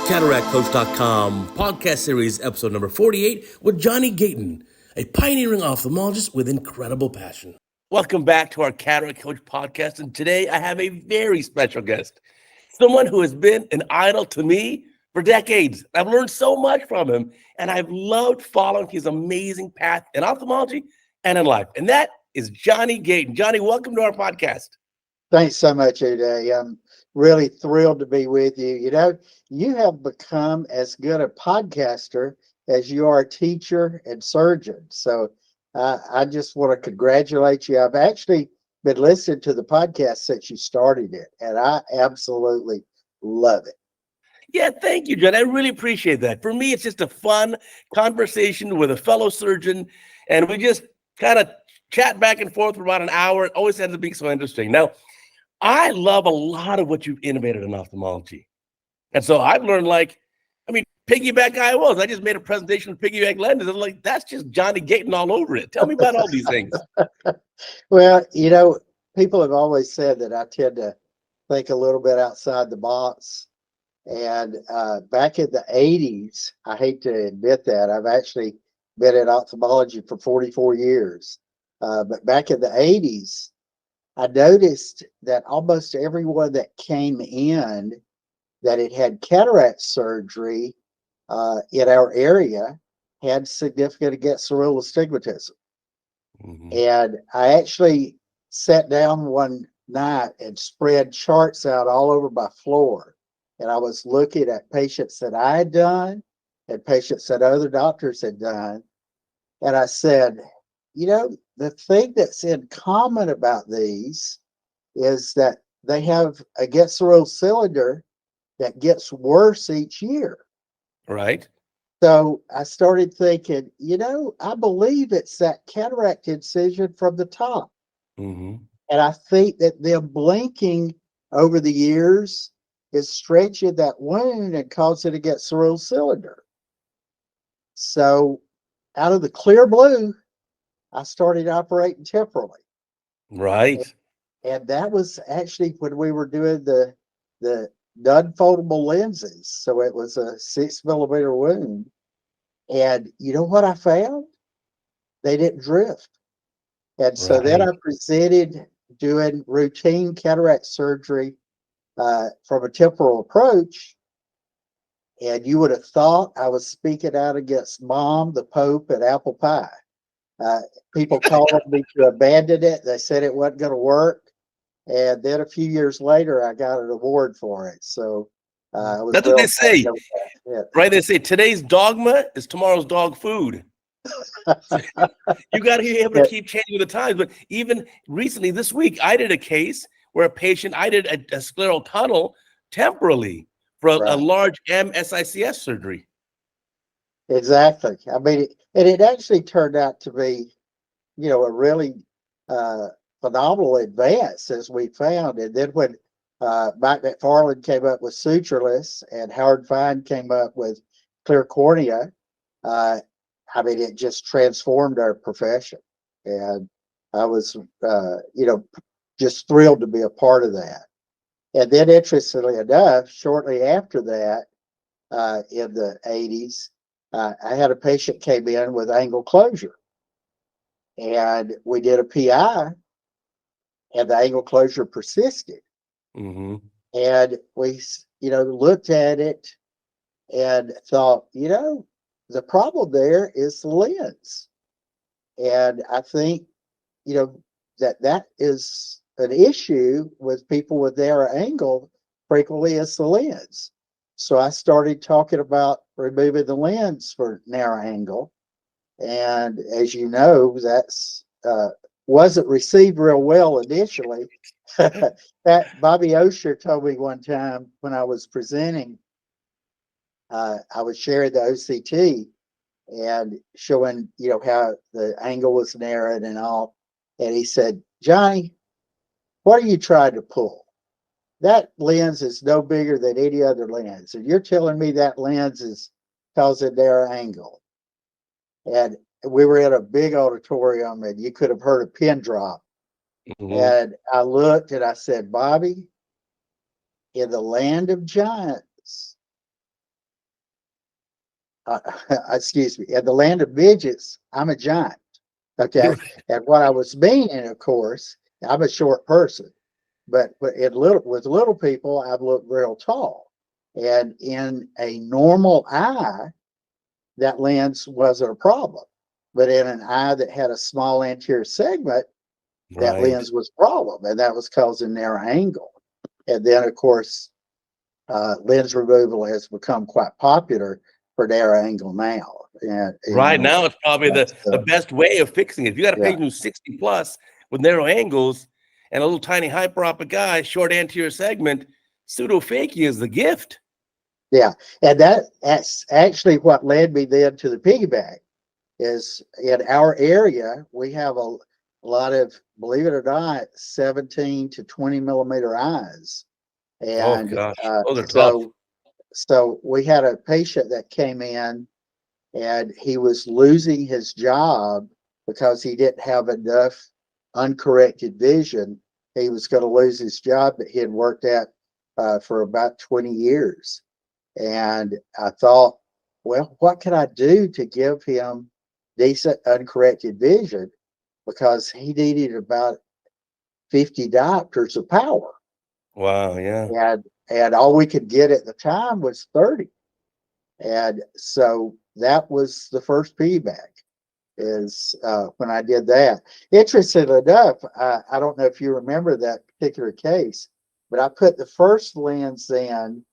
CataractCoach.com, podcast series, episode number 48, with Johnny Gayton, a pioneering ophthalmologist with incredible passion. Welcome back to our Cataract Coach podcast, and today I have a very special guest, someone who has been an idol to me for decades. I've learned so much from him, and I've loved following his amazing path in ophthalmology and in life, and that is Johnny Gayton. Johnny, welcome to our podcast. Thanks so much, Uday. I'm really thrilled to be with you. You know, you have become as good a podcaster as you are a teacher and surgeon. So I just want to congratulate you. I've actually been listening to the podcast since you started it, and I absolutely love it. Yeah, thank you, John. I really appreciate that. For me, it's just a fun conversation with a fellow surgeon, and we just kind of chat back and forth for about an hour. It always ends up being so interesting. Now, I love a lot of what you've innovated in ophthalmology. And so I've learned, piggyback IOLs. I just made a presentation with piggyback lenses. I'm like, that's just Johnny Gayton all over it. Tell me about all these things. Well, you know, people have always said that I tend to think a little bit outside the box. And back in the 80s, I hate to admit that, I've actually been in ophthalmology for 44 years. But back in the 80s, I noticed that almost everyone that came in that it had cataract surgery in our area had significant against cerebral astigmatism. Mm-hmm. And I actually sat down one night and spread charts out all over my floor. And I was looking at patients that I had done and patients that other doctors had done. And I said, you know, the thing that's in common about these is that they have a get-through cylinder that gets worse each year. Right. So I started thinking, you know, I believe it's that cataract incision from the top. Mm-hmm. And I think that them blinking over the years is stretching that wound and causing it to get through cylinder. So out of the clear blue, I started operating temporally. Right. And that was actually when we were doing the non-foldable lenses. So it was a 6 millimeter wound. And you know what I found? They didn't drift. And so then I Right. presented doing routine cataract surgery from a temporal approach. And you would have thought I was speaking out against Mom, the Pope, and apple pie. People called me to abandon it. They said it wasn't going to work. And then a few years later, I got an award for it. So I was That's what real they say. yeah. Right. They say today's dogma is tomorrow's dog food. You got to be able to keep changing with the times. But even recently, this week, I did a case where I did a scleral tunnel temporally for a large MSICS surgery. Exactly. I mean, it actually turned out to be, you know, a really phenomenal advance as we found. And then when Mike McFarland came up with sutureless and Howard Fine came up with clear cornea, I mean, it just transformed our profession. And I was, you know, just thrilled to be a part of that. And then, interestingly enough, shortly after that, in the 80s, I had a patient came in with angle closure. And we did a PI, and the angle closure persisted. Mm-hmm. And we, you know, looked at it and thought, you know, the problem there is the lens. And I think, you know, that is an issue with people with narrow angle frequently is the lens. So I started talking about removing the lens for narrow angle. And as you know, that's wasn't received real well initially. That Bobby Osher told me one time when I was presenting, I was sharing the OCT and showing, you know, how the angle was narrowed and all. And he said, Johnny, what are you trying to pull? That lens is no bigger than any other lens. And you're telling me that lens is causing narrow angle. And we were in a big auditorium and you could have heard a pin drop. Mm-hmm. And I looked and I said, Bobby, in the land of giants, excuse me, in the land of midgets, I'm a giant. Okay. And what I was meaning, of course, I'm a short person, but with little people, I've looked real tall. And in a normal eye, that lens wasn't a problem. But in an eye that had a small anterior segment, that Right. lens was a problem, and that was causing narrow angle. And then, of course, lens removal has become quite popular for narrow angle now. And Right now, it's probably the best way of fixing it. If you got a yeah, patient who's 60 plus with narrow angles and a little tiny hyperopic guy, short anterior segment, pseudophakia is the gift. yeah, and that's actually what led me then to the piggyback. Is in our area we have a lot of, believe it or not, 17 to 20 millimeter eyes, Oh and gosh, those are tough. so we had a patient that came in and he was losing his job because he didn't have enough uncorrected vision. He was going to lose his job that he had worked at for about 20 years. And I thought, well, what can I do to give him decent uncorrected vision? Because he needed about 50 diopters of power. Wow, yeah. And all we could get at the time was 30. And so that was the first piggyback is when I did that. Interestingly enough, I don't know if you remember that particular case, but I put the first lens in.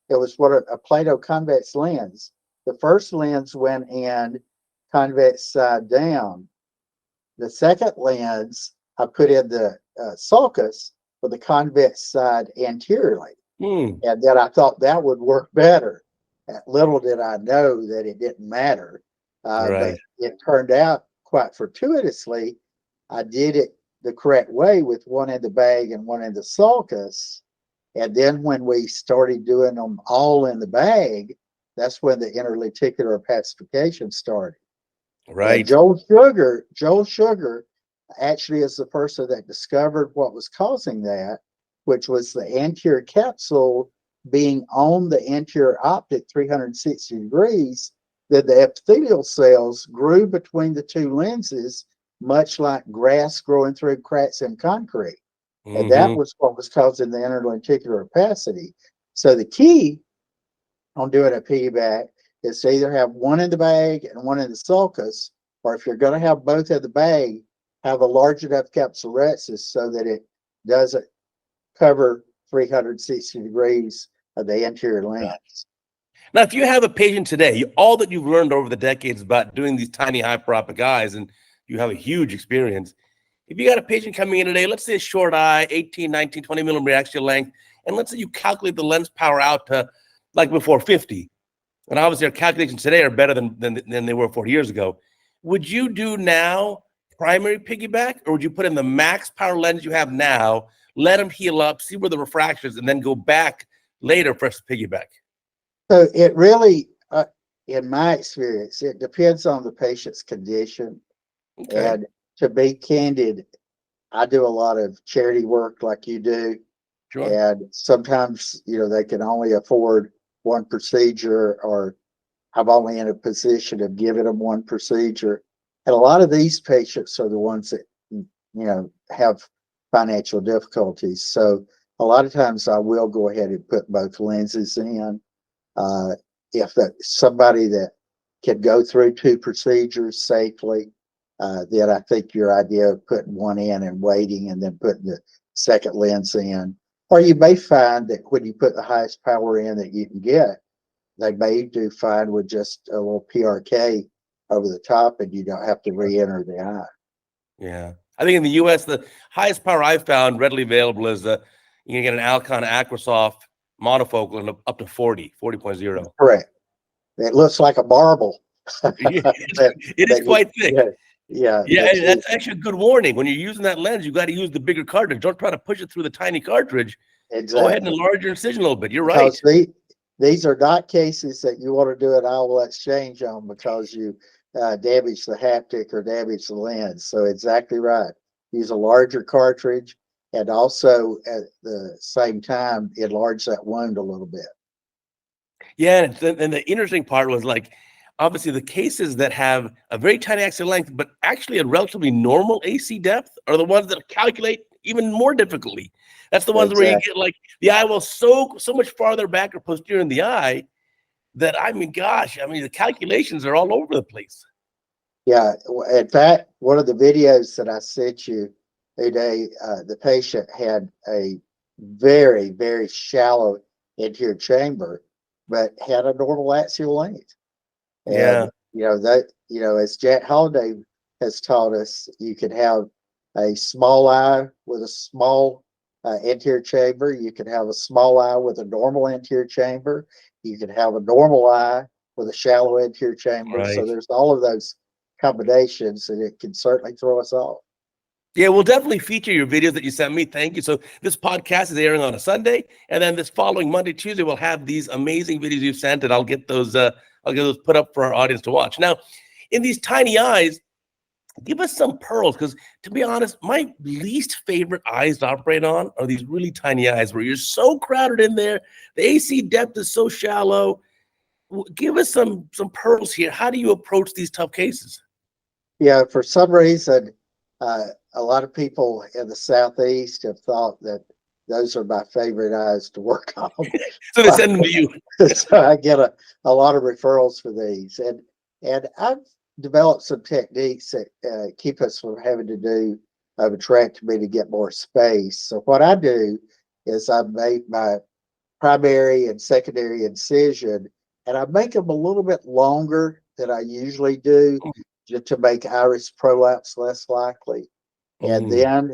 It was a Plato convex lens. The first lens went in convex side down. The second lens I put in the sulcus with the convex side anteriorly. And then I thought that would work better. Little did I know that it didn't matter. Right. But it turned out quite fortuitously. I did it the correct way with one in the bag and one in the sulcus. And then when we started doing them all in the bag, that's when the interlenticular opacification started. And Right. Joel Sugar actually is the person that discovered what was causing that, which was the anterior capsule being on the anterior optic 360 degrees, that the epithelial cells grew between the two lenses, much like grass growing through cracks in concrete. And that was what was causing the interlenticular opacity. So the key on doing a piggyback is to either have one in the bag and one in the sulcus, or if you're going to have both in the bag, have a large enough capsulorhexis so that it doesn't cover 360 degrees of the anterior lens. Now, if you have a patient today, all that you've learned over the decades about doing these tiny hyperopic eyes, and you have a huge experience, if you got a patient coming in today, let's say a short eye, 18, 19, 20 millimeter axial length, and let's say you calculate the lens power out to like before 50, and obviously our calculations today are better than they were 40 years ago. Would you do now primary piggyback, or would you put in the max power lens you have now, let them heal up, see where the refraction is, and then go back later for piggyback? So it really, in my experience, it depends on the patient's condition. Okay. And to be candid, I do a lot of charity work like you do. Sure. And sometimes, they can only afford one procedure, or I'm only in a position of giving them one procedure. And a lot of these patients are the ones that, have financial difficulties. So a lot of times I will go ahead and put both lenses in. If that's somebody that can go through two procedures safely, then I think your idea of putting one in and waiting and then putting the second lens in, or you may find that when you put the highest power in that you can get, they may do fine with just a little PRK over the top and you don't have to re-enter the eye. Yeah. I think in the US, the highest power I've found readily available is you can get an Alcon Acrosoft monofocal and up to 40.0. Correct. It looks like a marble. It is quite thick. Yeah. And that's actually a good warning. When you're using that lens, you got to use the bigger cartridge. Don't try to push it through the tiny cartridge. Exactly. Go ahead and enlarge your incision a little bit. You're because right. These are not cases that you want to do an IOL exchange on because you damage the haptic or damage the lens. So exactly right. Use a larger cartridge and also at the same time enlarge that wound a little bit. Yeah, and the interesting part was like obviously the cases that have a very tiny axial length, but actually a relatively normal AC depth are the ones that calculate even more difficultly. That's the ones where you get like the IOL so much farther back or posterior in the eye that, I mean, gosh, I mean, the calculations are all over the place. Yeah. In fact, one of the videos that I sent you, Uday, the patient had a very, very shallow anterior chamber, but had a normal axial length. Yeah. And, as Jack Holliday has taught us, you can have a small eye with a small anterior chamber. You can have a small eye with a normal anterior chamber. You can have a normal eye with a shallow anterior chamber. So Right. there's all of those combinations, and it can certainly throw us off. Yeah, we'll definitely feature your videos that you sent me. Thank you. So this podcast is airing on a Sunday, and then this following Monday, Tuesday, we'll have these amazing videos you sent, and I'll get those put up for our audience to watch. Now, in these tiny eyes, give us some pearls, because to be honest, my least favorite eyes to operate on are these really tiny eyes where you're so crowded in there. The AC depth is so shallow. Give us some pearls here. How do you approach these tough cases? Yeah, for some reason, a lot of people in the Southeast have thought that those are my favorite eyes to work on. So they send them to you. So I get a lot of referrals for these, and I've developed some techniques that keep us from having to do a vitrectomy to get more space. So what I do is I make my primary and secondary incision, and I make them a little bit longer than I usually do, just to make iris prolapse less likely. And then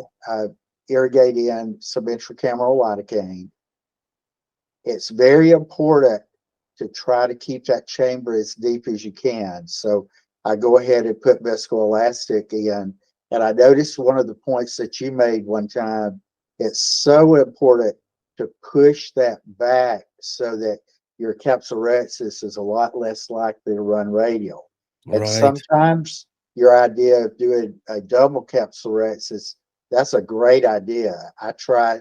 irrigate in some intracameral lidocaine. It's very important to try to keep that chamber as deep as you can. So I go ahead and put viscoelastic in. And I noticed one of the points that you made one time. It's so important to push that back so that your capsulorhexis is a lot less likely to run radial. And Right. sometimes your idea of doing a double capsulorhexis, that's a great idea. I try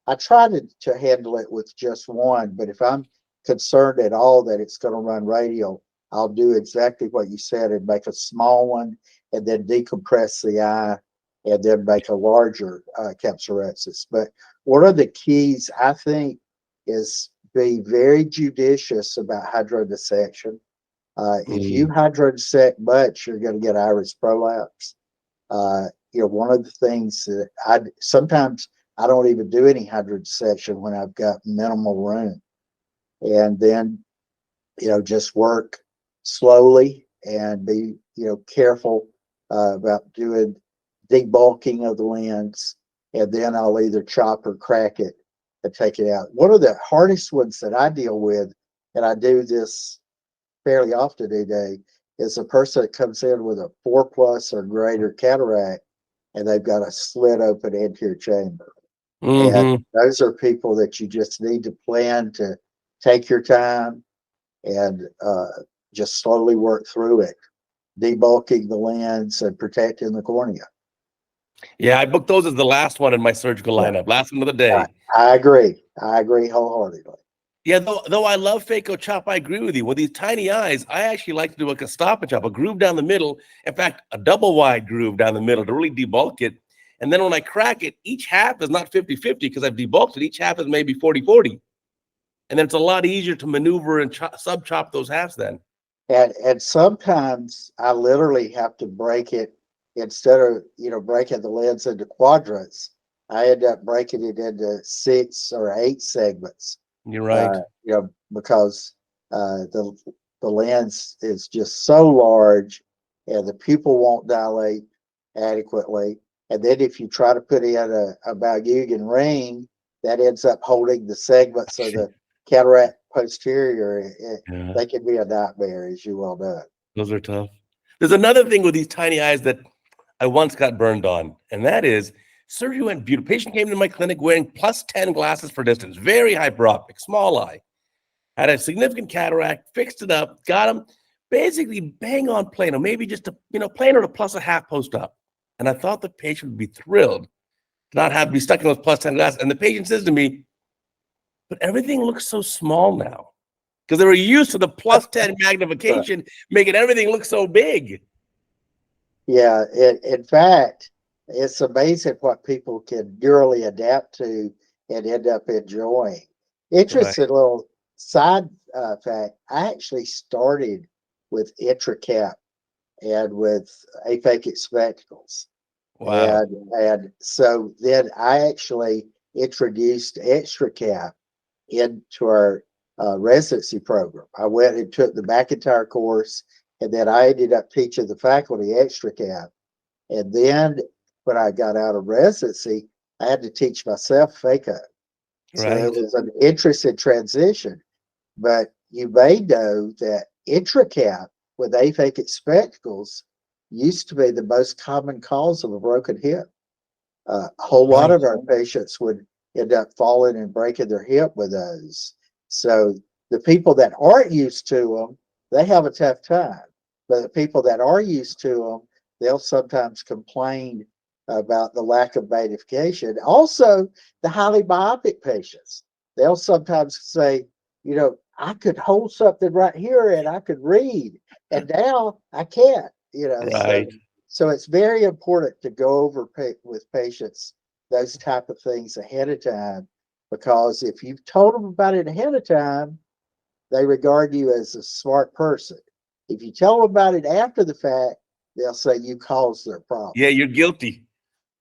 to handle it with just one, but if I'm concerned at all that it's going to run radial, I'll do exactly what you said and make a small one and then decompress the eye and then make a larger capsulorhexis. But one of the keys, I think, is be very judicious about hydrodissection. If you hydrodissect much, you're going to get iris prolapse. One of the things that sometimes I don't even do any hydrodissection when I've got minimal room. And then, just work slowly and be, careful about doing debulking of the lens. And then I'll either chop or crack it and take it out. One of the hardest ones that I deal with, and I do this fairly often today, is a person that comes in with a 4+ or greater cataract and they've got a slit open anterior chamber. And those are people that you just need to plan to take your time and just slowly work through it, debulking the lens and protecting the cornea. Yeah, I booked those as the last one in my surgical Yeah, lineup, last one of the day. I agree. I agree wholeheartedly. Yeah, though I love phaco chop, I agree with you. With these tiny eyes, I actually like to do like a stop and chop, a groove down the middle. In fact, a double wide groove down the middle to really debulk it. And then when I crack it, each half is not 50-50 because I've debulked it. Each half is maybe 40-40. And then it's a lot easier to maneuver and sub-chop those halves then. And sometimes I literally have to break it instead of, breaking the lens into quadrants. I end up breaking it into 6 or 8 segments. You're right. Because the lens is just so large and the pupil won't dilate adequately. And then if you try to put in a Balgugan ring, that ends up holding the segments of the cataract posterior. Yeah, They can be a nightmare, as you well know. those are tough. There's another thing with these tiny eyes that I once got burned on, and that is surgery went beautiful. Patient came to my clinic wearing +10 glasses for distance, very hyperopic, small eye. Had a significant cataract, fixed it up, got him basically bang on plano, maybe just plano to +0.5 post-op. And I thought the patient would be thrilled to not have to be stuck in those +10 glasses. And the patient says to me, but everything looks so small now. because they were used to the plus 10 magnification, making everything look so big. Yeah, in fact, it's amazing what people can neurally adapt to and end up enjoying. Interesting little side fact, I actually started with intracap and with aphakic spectacles. Wow. And so then I actually introduced extra cap into our residency program. I went and took the McIntyre course, and then I ended up teaching the faculty extra cap. And then when I got out of residency, I had to teach myself FACO. So Right. it was an interesting transition. But you may know that intracap with aphakic spectacles used to be the most common cause of a broken hip. A whole lot of our patients would end up falling and breaking their hip with those. So the people that aren't used to them, they have a tough time. But the people that are used to them, they'll sometimes complain about the lack of magnification. Also, the highly myopic patients, they'll sometimes say, you know, I could hold something right here and I could read, and now I can't, you know. Right. So it's very important to go over with patients those type of things ahead of time, because if you've told them about it ahead of time, they regard you as a smart person. If you tell them about it after the fact, they'll say you caused their problem. Yeah, you're guilty.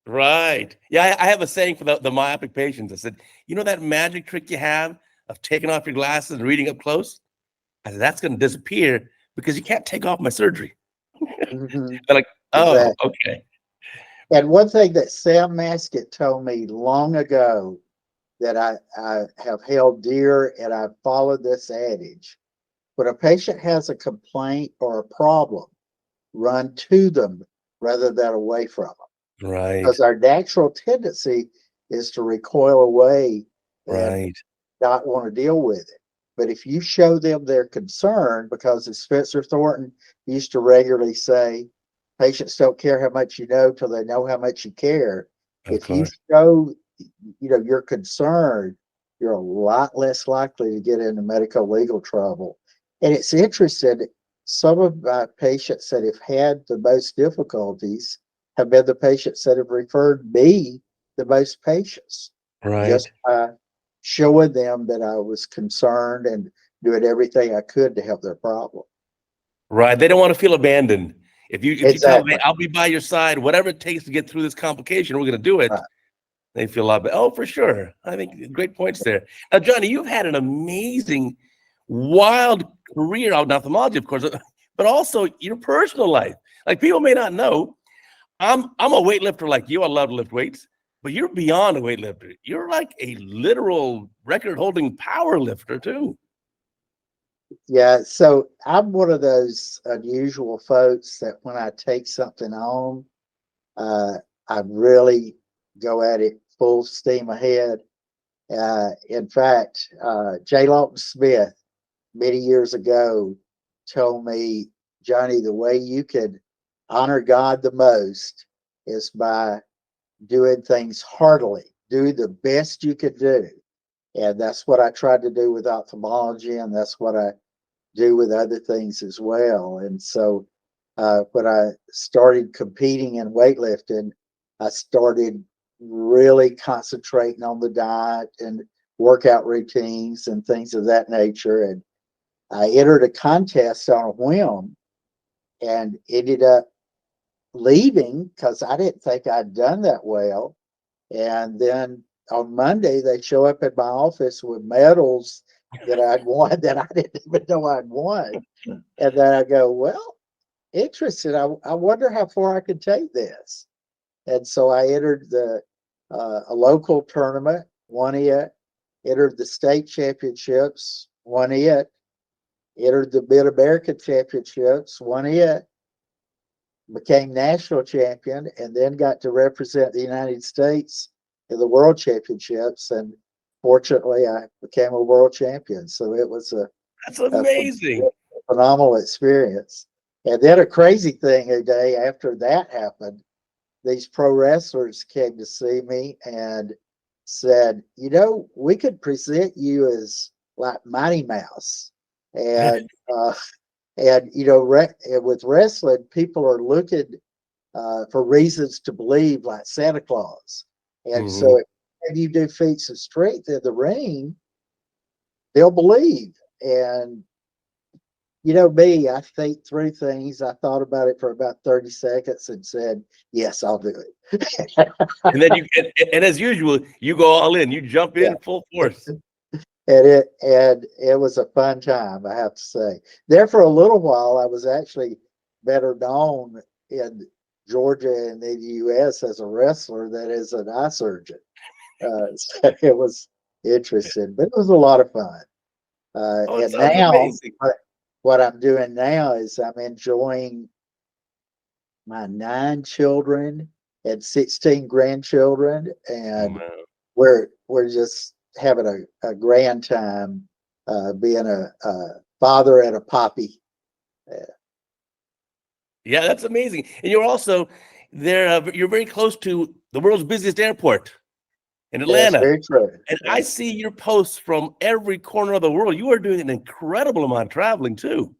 Right. Yeah, I have a saying for the myopic patients. I said, you know that magic trick you have of taking off your glasses and reading up close? I said, that's going to disappear because you can't take off my surgery. Mm-hmm. They're like, oh, Exactly. okay. And one thing that Sam Maskett told me long ago that I have held dear, and I've followed this adage: when a patient has a complaint or a problem, run to them rather than away from them. Right. Because our natural tendency is to recoil away and Right. not want to deal with it. But if you show them their concern, because as Spencer Thornton used to regularly say, patients don't care how much you know till they know how much you care. Of If you course. show, you know, you're concerned, you're a lot less likely to get into medical legal trouble. And it's interesting, some of my patients that have had the most difficulties have been the patients that have referred me the most patients, Right. just by showing them that I was concerned and doing everything I could to help their problem. Right. They don't want to feel abandoned. If you tell them, hey, Exactly. I'll be by your side, whatever it takes to get through this complication, we're going to do it. Right. They feel a lot better. Oh, for sure. I think great points there. Now, Johnny, you've had an amazing, wild career out in ophthalmology, of course, but also your personal life. Like, people may not know, I'm a weightlifter like you. I love to lift weights, but you're beyond a weightlifter. You're like a literal record-holding power lifter too. Yeah. So I'm one of those unusual folks that when I take something on, uh, I really go at it full steam ahead. In fact, J. Lawton Smith many years ago told me, Johnny, the way you can honor God the most is by doing things heartily, do the best you can do. And that's what I tried to do with ophthalmology, and that's what I do with other things as well. And so when I started competing in weightlifting, I started really concentrating on the diet and workout routines and things of that nature. And I entered a contest on a whim and ended up leaving because I didn't think I'd done that well. And then on Monday, they show up at my office with medals that I'd won that I didn't even know I'd won. And then I go, well, interesting. I wonder how far I could take this. And so I entered a local tournament, won it, entered the state championships, won it, entered the Mid American Championships, won it, became national champion, and then got to represent the United States in the World Championships. And fortunately, I became a world champion. So it was That's a amazing. phenomenal experience. And then a crazy thing a day after that happened, these pro wrestlers came to see me and said, you know, we could present you as like Mighty Mouse. And with wrestling, people are looking for reasons to believe, like Santa Claus. And so if you do feats of strength in the ring, they'll believe. And me, I think through things. I thought about it for about 30 seconds and said, yes, I'll do it. And then and as usual, you go all in. You jump in Yeah. full force. And it was a fun time, I have to say. There for a little while, I was actually better known in Georgia and the U.S. as a wrestler than as an eye surgeon. So it was interesting, but it was a lot of fun. Oh, it And sounds now, amazing. what I'm doing now is I'm enjoying my 9 children and 16 grandchildren, and Wow. we're just having a grand time being a father and a poppy. Yeah, that's amazing. And you're also there. You're very close to the world's busiest airport in That's Atlanta. very true. And Yeah. I see your posts from every corner of the world. You are doing an incredible amount of traveling too.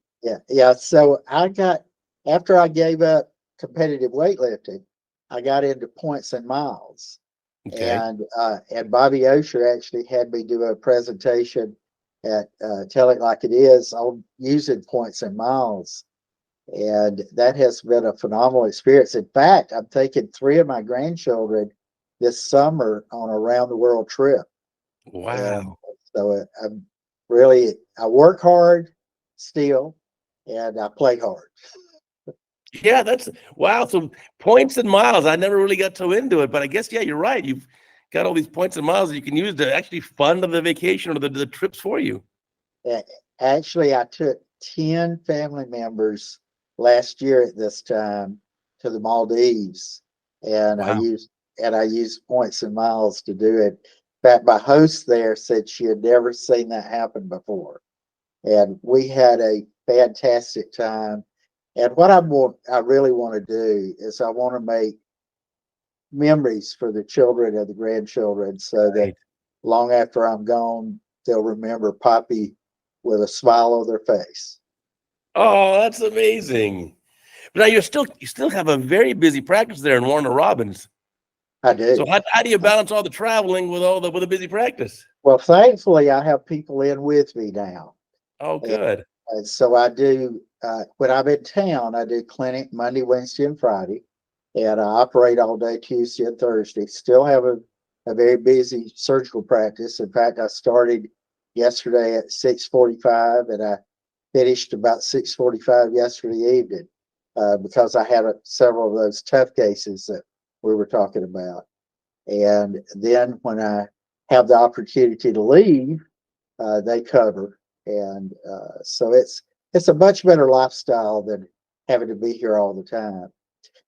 Yeah. So after I gave up competitive weightlifting, I got into points and miles. Okay. And Bobby Osher actually had me do a presentation at Tell It Like It Is on using points and miles. And that has been a phenomenal experience. In fact, I'm taking 3 of my grandchildren this summer on a round the world trip. And Wow. so I work hard still, and I play hard. Yeah, that's wow. So points and miles. I never really got so into it, but I guess, yeah, you're right. You've got all these points and miles that you can use to actually fund the vacation or the trips for you. Actually, I took 10 family members last year at this time to the Maldives, and I Wow. used points and miles to do it. In fact, my host there said she had never seen that happen before, and we had a fantastic time. And what I really want to do is I want to make memories for the children and the grandchildren, so that Right. long after I'm gone, they'll remember Poppy with a smile on their face. Oh, that's amazing. But now you still have a very busy practice there in Warner Robins. I So do. how do you balance all the traveling with with a busy practice? Well, thankfully, I have people in with me now. Oh, And, good. and so I do, when I'm in town, I do clinic Monday, Wednesday, and Friday. And I operate all day Tuesday and Thursday. Still have a very busy surgical practice. In fact, I started yesterday at 6:45, and I finished about 6:45 yesterday evening because I had several of those tough cases that we were talking about. And then when I have the opportunity to leave, they cover. And so it's a much better lifestyle than having to be here all the time.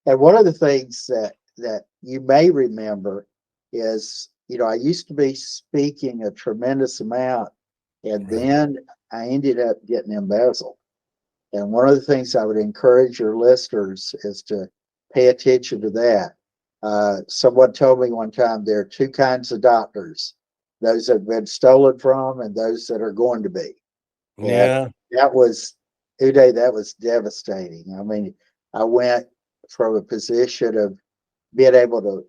And one of the things that you may remember is, I used to be speaking a tremendous amount, and Right. then I ended up getting embezzled. And one of the things I would encourage your listeners is to pay attention to that. Someone told me one time there are 2 kinds of doctors: those that have been stolen from and those that are going to be. And Yeah. that was, Uday, that was devastating. I mean, I went from a position of being able to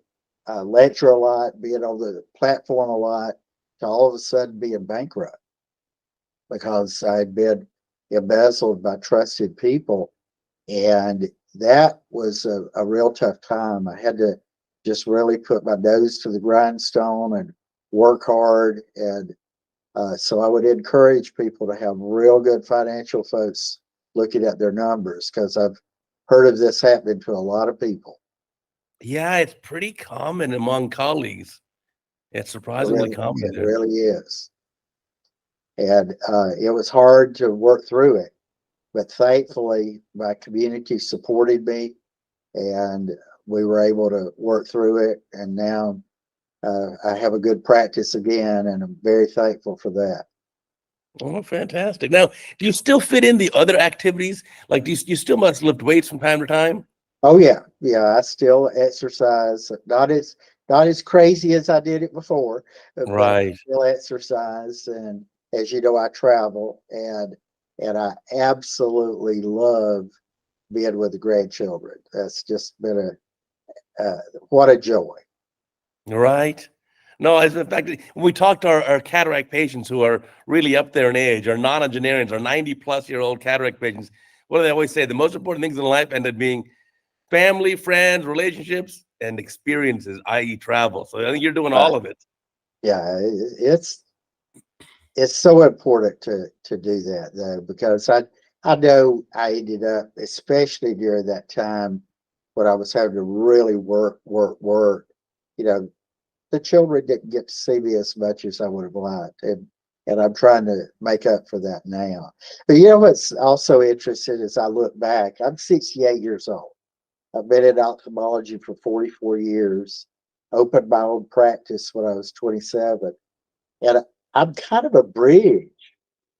lecture a lot, being on the platform a lot, to all of a sudden being bankrupt because I'd been embezzled by trusted people. And that was a real tough time. I had to just really put my nose to the grindstone and work hard. And so I would encourage people to have real good financial folks looking at their numbers, because I've heard of this happening to a lot of people. Yeah, it's pretty common among colleagues. It's surprisingly common It there. really is. And it was hard to work through it. But thankfully, my community supported me, and we were able to work through it. And now I have a good practice again, and I'm very thankful for that. Oh, fantastic. Now, do you still fit in the other activities? Like, you still must lift weights from time to time? Oh yeah. I still exercise, not as crazy as I did it before, but Right. still exercise. And as you know, I travel, and and I absolutely love being with the grandchildren. That's just been what a joy. Right. No, as a fact, when we talk to our cataract patients who are really up there in age, our nonagenarians, our 90-plus-year-old cataract patients, what do they always say? The most important things in life end up being family, friends, relationships, and experiences, i.e. travel. So I think you're doing all of it. Yeah, it's so important to do that though, because I know I ended up, especially during that time when I was having to really work. You know, the children didn't get to see me as much as I would have liked, and I'm trying to make up for that now. But you know what's also interesting as I look back, I'm 68 years old. I've been in ophthalmology for 44 years. Opened my own practice when I was 27, and I'm kind of a bridge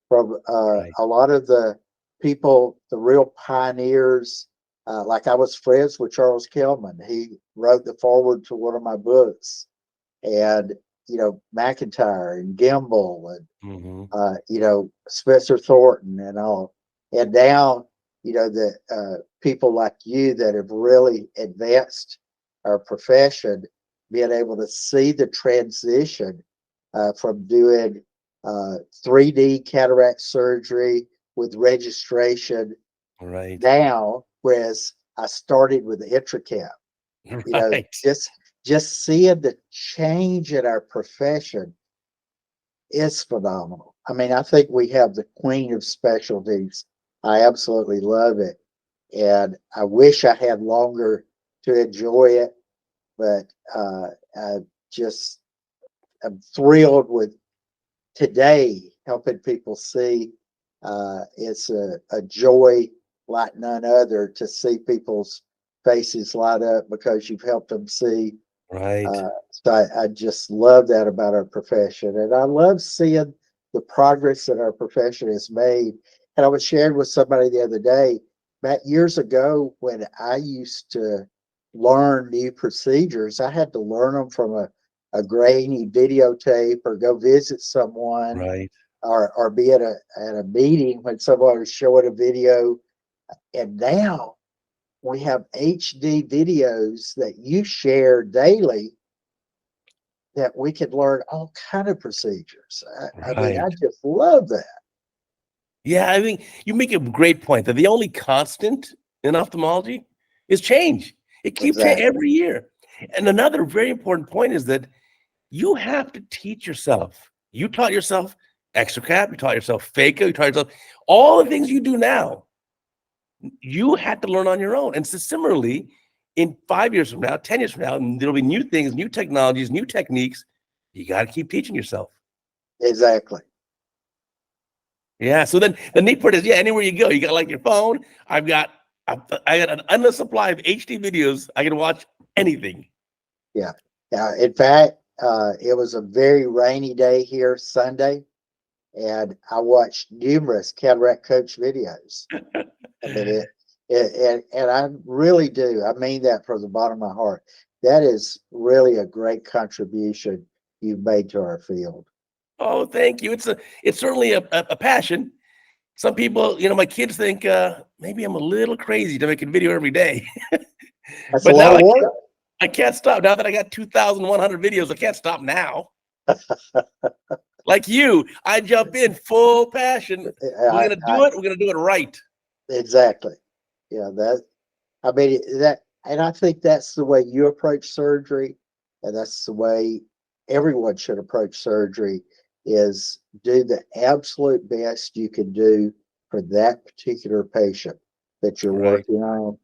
from Right. a lot of the people, the real pioneers. Like I was friends with Charles Kellman. He wrote the foreword to one of my books, and McIntyre and Gimbel and Spencer Thornton and all. And now, the people like you that have really advanced our profession, being able to see the transition from doing 3D cataract surgery with registration Right. now, whereas I started with the IntraCap. Right. Just seeing the change in our profession is phenomenal. I mean, I think we have the queen of specialties. I absolutely love it. And I wish I had longer to enjoy it, but I just I'm thrilled with today helping people see. It's a joy like none other to see people's faces light up because you've helped them see. Right. So I just love that about our profession. And I love seeing the progress that our profession has made. And I was sharing with somebody the other day, back years ago when I used to learn new procedures, I had to learn them from a grainy videotape or go visit someone Right. or be at a meeting when someone was showing a video. And now we have HD videos that you share daily that we could learn all kind of procedures. I mean, Right. I just love that. Yeah, I think you make a great point that the only constant in ophthalmology is change. It keeps changing Exactly. every year. And another very important point is that you have to teach yourself. You taught yourself extracap, you taught yourself phaco, you taught yourself all the things you do now. You had to learn on your own. And so similarly, in 5 years from now, 10 years from now, and there'll be new things, new technologies, new techniques. You got to keep teaching yourself. Exactly. Yeah. So then the neat part is, yeah, anywhere you go, you got like your phone. I got an endless supply of HD videos. I can watch anything. Yeah. In fact, it was a very rainy day here Sunday, and I watched numerous CataractCoach videos. I mean, and I really do. I mean that from the bottom of my heart. That is really a great contribution you've made to our field. Oh, thank you. It's certainly a passion. Some people, my kids think maybe I'm a little crazy to make a video every day. That's a But lot now of work. I can't stop. Now that I got 2,100 videos, I can't stop now. Like you, I jump in full passion. We're I, gonna I, do it. We're gonna do it right. exactly. Yeah, I mean and I think that's the way you approach surgery, and that's the way everyone should approach surgery is do the absolute best you can do for that particular patient that you're Right. working on,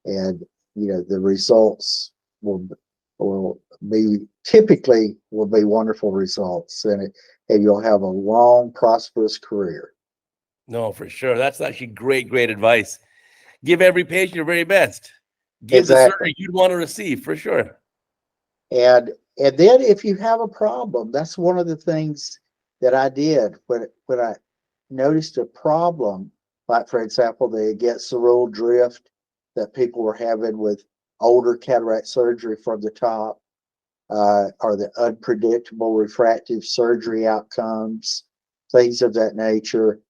and the results will be typically will be wonderful results, and you'll have a long, prosperous career. No, for sure. That's actually great advice. Give every patient your very best. Give the Exactly. surgery you'd want to receive, for sure. And then if you have a problem, that's one of the things that I did when I noticed a problem, like for example, the against the rule drift that people were having with older cataract surgery from the top, or the unpredictable refractive surgery outcomes, things of that nature.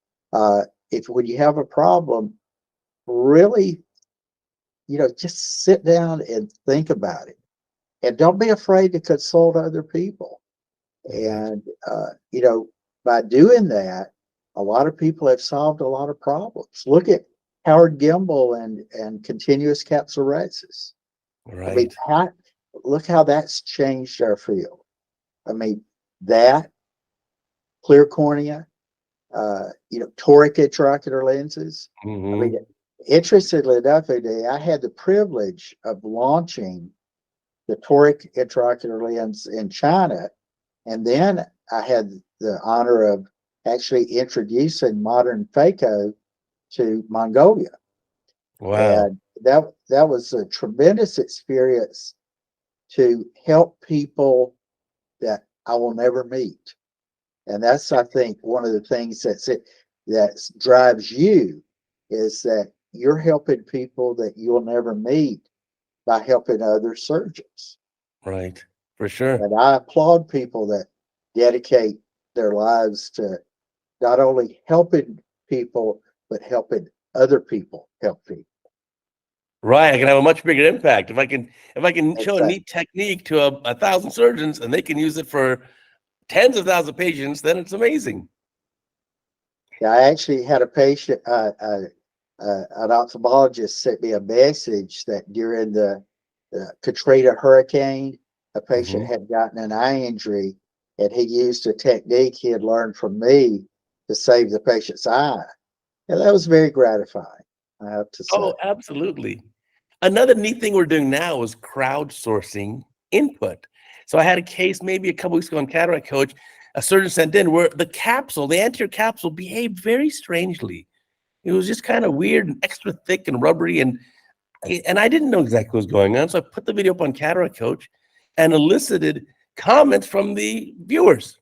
if when you have a problem, really, just sit down and think about it. And don't be afraid to consult other people. Right. And, by doing that, a lot of people have solved a lot of problems. Look at Howard Gimbel and continuous capsulorhexis. I mean, Right. look how that's changed our field. I mean, that clear cornea, toric intraocular lenses. I Hmm. mean, interestingly enough, Uday, I had the privilege of launching the toric intraocular lens in China, and then I had the honor of actually introducing modern phaco to Mongolia, Wow. and that was a tremendous experience to help people that I will never meet. And that's, I think, one of the things that drives you is that you're helping people that you'll never meet by helping other surgeons. Right. For sure. And I applaud people that dedicate their lives to not only helping people, but helping other people help people. Right. I can have a much bigger impact if I can show a Exactly. neat technique to a thousand surgeons and they can use it for tens of thousands of patients, then it's amazing. Yeah, I actually had a patient, an ophthalmologist sent me a message that during the Katrina hurricane, a patient Hmm. had gotten an eye injury and he used a technique he had learned from me to save the patient's eye. And that was very gratifying, I have to say. Oh, absolutely. Another neat thing we're doing now is crowdsourcing input. So I had a case maybe a couple weeks ago on Cataract Coach, a surgeon sent in where the anterior capsule behaved very strangely. It was just kind of weird and extra thick and rubbery, and I didn't know exactly what was going on. So I put the video up on Cataract Coach and elicited comments from the viewers.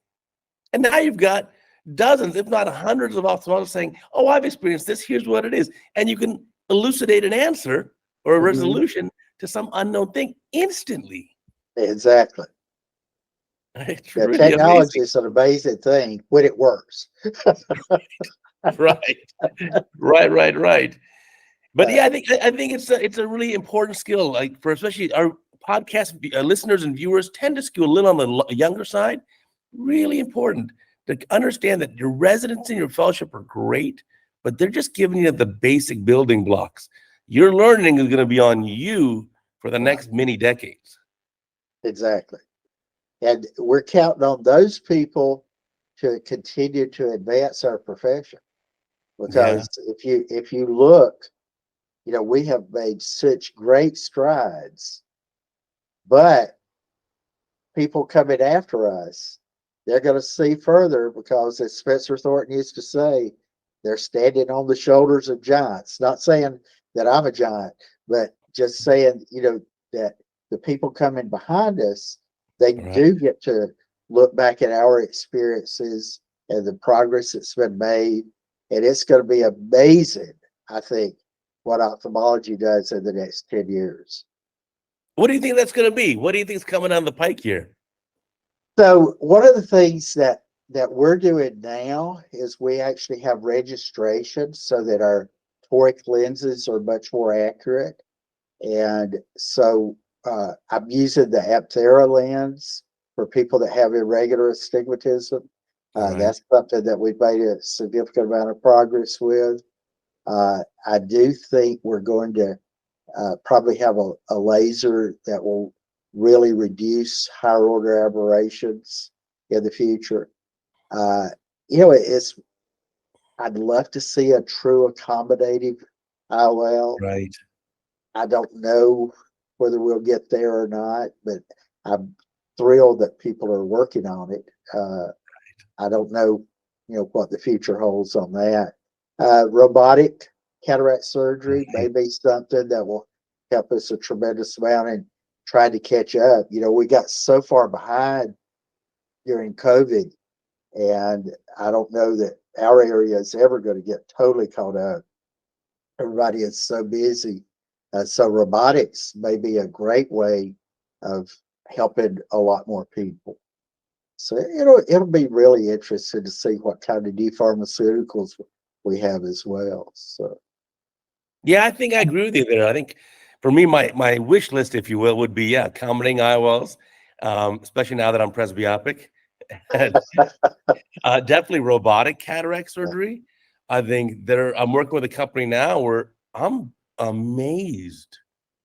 And now you've got dozens, if not hundreds of ophthalmologists saying, "Oh, I've experienced this. Here's what it is." And you can elucidate an answer or a Mhm. resolution to some unknown thing instantly. Exactly. It's The really technology amazing. is an amazing thing when it works. Right. Right, right, right. But Uh, yeah, I think it's a really important skill, like for especially our podcast listeners and viewers tend to skew a little on the younger side. Really important to understand that your residency and your fellowship are great, but they're just giving you the basic building blocks. Your learning is going to be on you for the right, next many decades. exactly. And we're counting on those people to continue to advance our profession. Yeah, Because if you look, we have made such great strides, but people coming after us, they're going to see further because, as Spencer Thornton used to say, they're standing on the shoulders of giants. Not saying that I'm a giant, but just saying, that the people coming behind us, they right. do get to look back at our experiences and the progress that's been made. And it's going to be amazing, I think, what ophthalmology does in the next 10 years. What do you think that's going to be? What do you think is coming down the pike here? So one of the things that we're doing now is we actually have registration so that our toric lenses are much more accurate. And so I'm using the Apthera lens for people that have irregular astigmatism. Right, That's something that we've made a significant amount of progress with. I do think we're going to probably have a laser that will really reduce higher order aberrations in the future. Uh, it's I'd love to see a true accommodative IOL. right. I don't know whether we'll get there or not, but I'm thrilled that people are working on it. I don't know, what the future holds on that. Robotic cataract surgery may Right. be something that will help us a tremendous amount in trying to catch up. We got so far behind during COVID, and I don't know that our area is ever going to get totally caught up. Everybody is so busy. So robotics may be a great way of helping a lot more people. So it'll be really interesting to see what kind of new pharmaceuticals we have as well. So Yeah, I think I agree with you there. I think for me, my wish list, if you will, would be accommodating IOLs, especially now that I'm presbyopic. And, definitely robotic cataract surgery. I think I'm working with a company now where I'm amazed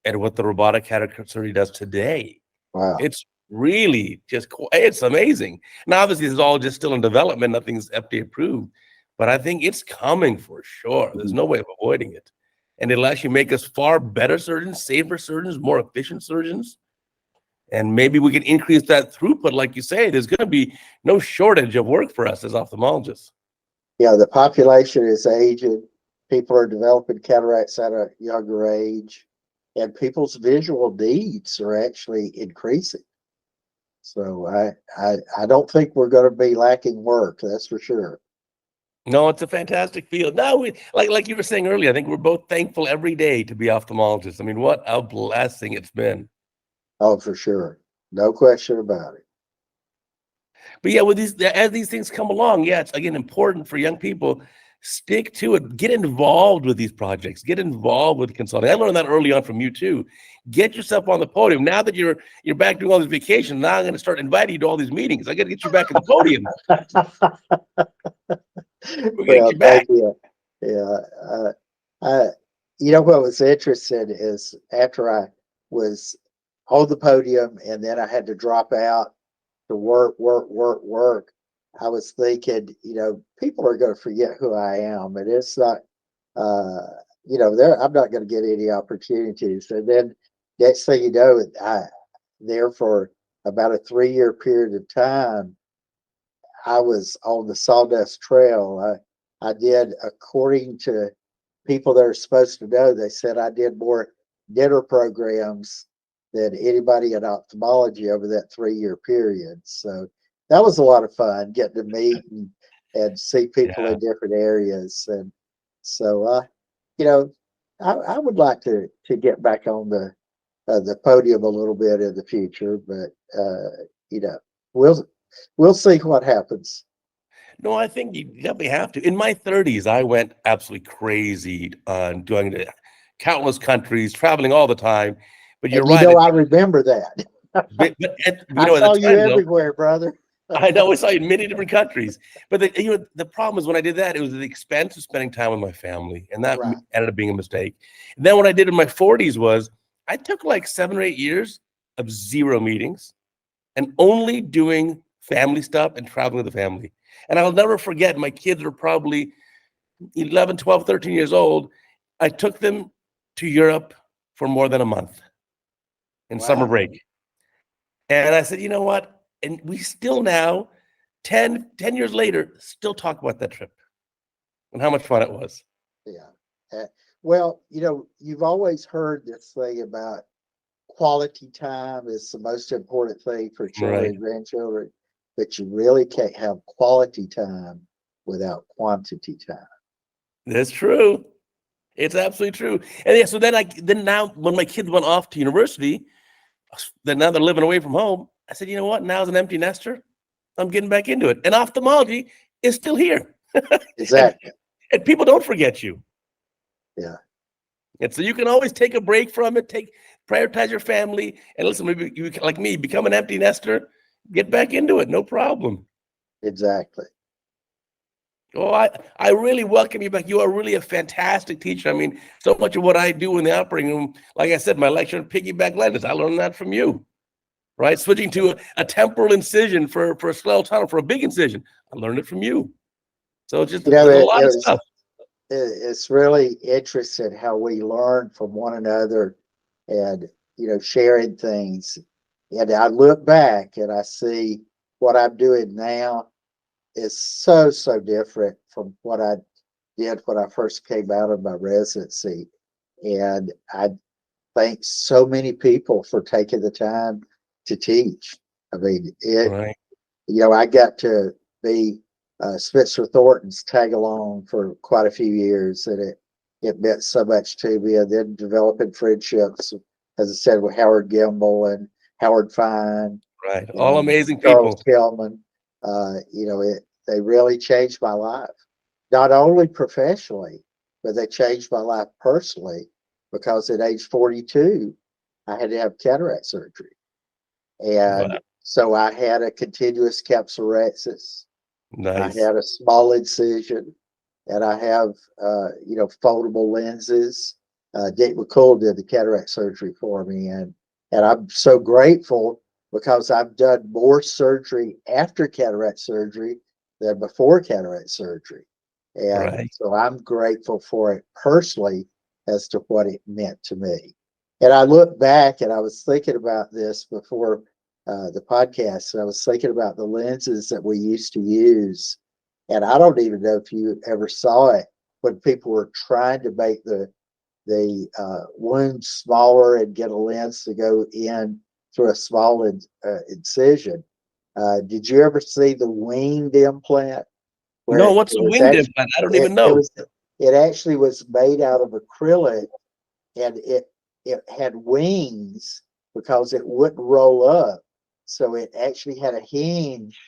at what the robotic cataract surgery does today. wow. It's really it's amazing. Now, obviously, this is all just still in development. Nothing's FDA approved, but I think it's coming for sure. There's no way of avoiding it. And it'll actually make us far better surgeons, safer surgeons, more efficient surgeons. And maybe we can increase that throughput. Like you say, there's going to be no shortage of work for us as ophthalmologists. Yeah, the population is aging. People are developing cataracts at a younger age, and people's visual needs are actually increasing. So I don't think we're going to be lacking work. That's for sure. No, it's a fantastic field. No, like you were saying earlier, I think we're both thankful every day to be ophthalmologists. I mean, what a blessing it's been. Oh, for sure, no question about it. But yeah, as these things come along, it's again important for young people. Stick to it. Get involved with these projects. Get involved with consulting. I learned that early on from you too. Get yourself on the podium. Now that you're back doing all these vacations, now I'm going to start inviting you to all these meetings. I got to get you back at the podium. We got to get Well, you back. thank you. Yeah, you know what was interesting is after I was on the podium and then I had to drop out to work. I was thinking, people are going to forget who I am, and it's not, I'm not going to get any opportunities. And then next thing you know, there for about a 3-year period of time, I was on the Sawdust Trail. I did, according to people that are supposed to know, they said I did more dinner programs than anybody in ophthalmology over that 3-year period. So that was a lot of fun getting to meet and see people in different areas. And so, I would like to get back on the podium a little bit in the future, but we'll see what happens. No, I think you definitely have to. In my 30s, I went absolutely crazy on doing countless countries, traveling all the time. But you're And right. I remember that. I At the saw you time, though, everywhere, brother. I know we saw you in many different countries. But the problem is when I did that, it was the expense of spending time with my family, and that Right. ended up being a mistake. And then what I did in my 40s was I took like 7 or 8 years of zero meetings and only doing family stuff and traveling with the family. And I'll never forget, my kids were probably 11, 12, 13 years old. I took them to Europe for more than a month in summer Wow. break. And I said, you know what? And we still now, 10 years later, still talk about that trip and how much fun it was. Yeah. Well, you've always heard this thing about quality time is the most important thing for children Right. and grandchildren, but you really can't have quality time without quantity time. That's true. It's absolutely true. And so then now when my kids went off to university, then now they're living away from home. I said, you know what? Now as an empty nester, I'm getting back into it. And ophthalmology is still here. Exactly. And people don't forget you. Yeah. And so you can always take a break from it, prioritize your family, and listen, maybe you, like me, become an empty nester, get back into it, no problem. Exactly. Oh, I really welcome you back. You are really a fantastic teacher. I mean, so much of what I do in the operating room, like I said, my lecture on piggyback lenses, I learned that from you, right? Switching to a temporal incision for a scleral tunnel, for a big incision, I learned it from you. So it's just, there's a lot of stuff. It's really interesting how we learn from one another and, sharing things. And I look back and I see what I'm doing now is so different from what I did when I first came out of my residency. And I thank so many people for taking the time to teach. I mean, Right. I got to be Spencer Thornton's tag along for quite a few years, and it meant so much to me. And then developing friendships, as I said, with Howard Gimble and Howard Fine, Right. All amazing Charles people. Tillman. They really changed my life. not only professionally, but they changed my life personally because at age 42, I had to have cataract surgery. And Wow. so I had a continuous capsulorhexis. I Nice. had a small incision, and I have, foldable lenses. Dick McCool did the cataract surgery for me, and I'm so grateful because I've done more surgery after cataract surgery than before cataract surgery. And Right. so I'm grateful for it personally as to what it meant to me. And I look back and I was thinking about this before the podcast. And I was thinking about the lenses that we used to use. And I don't even know if you ever saw it when people were trying to make the wound smaller and get a lens to go in through a small incision. Did you ever see the winged implant? Where No, it what's a was winged actually, implant? I don't even know. it actually was made out of acrylic, and it had wings because it wouldn't roll up. So it actually had a hinge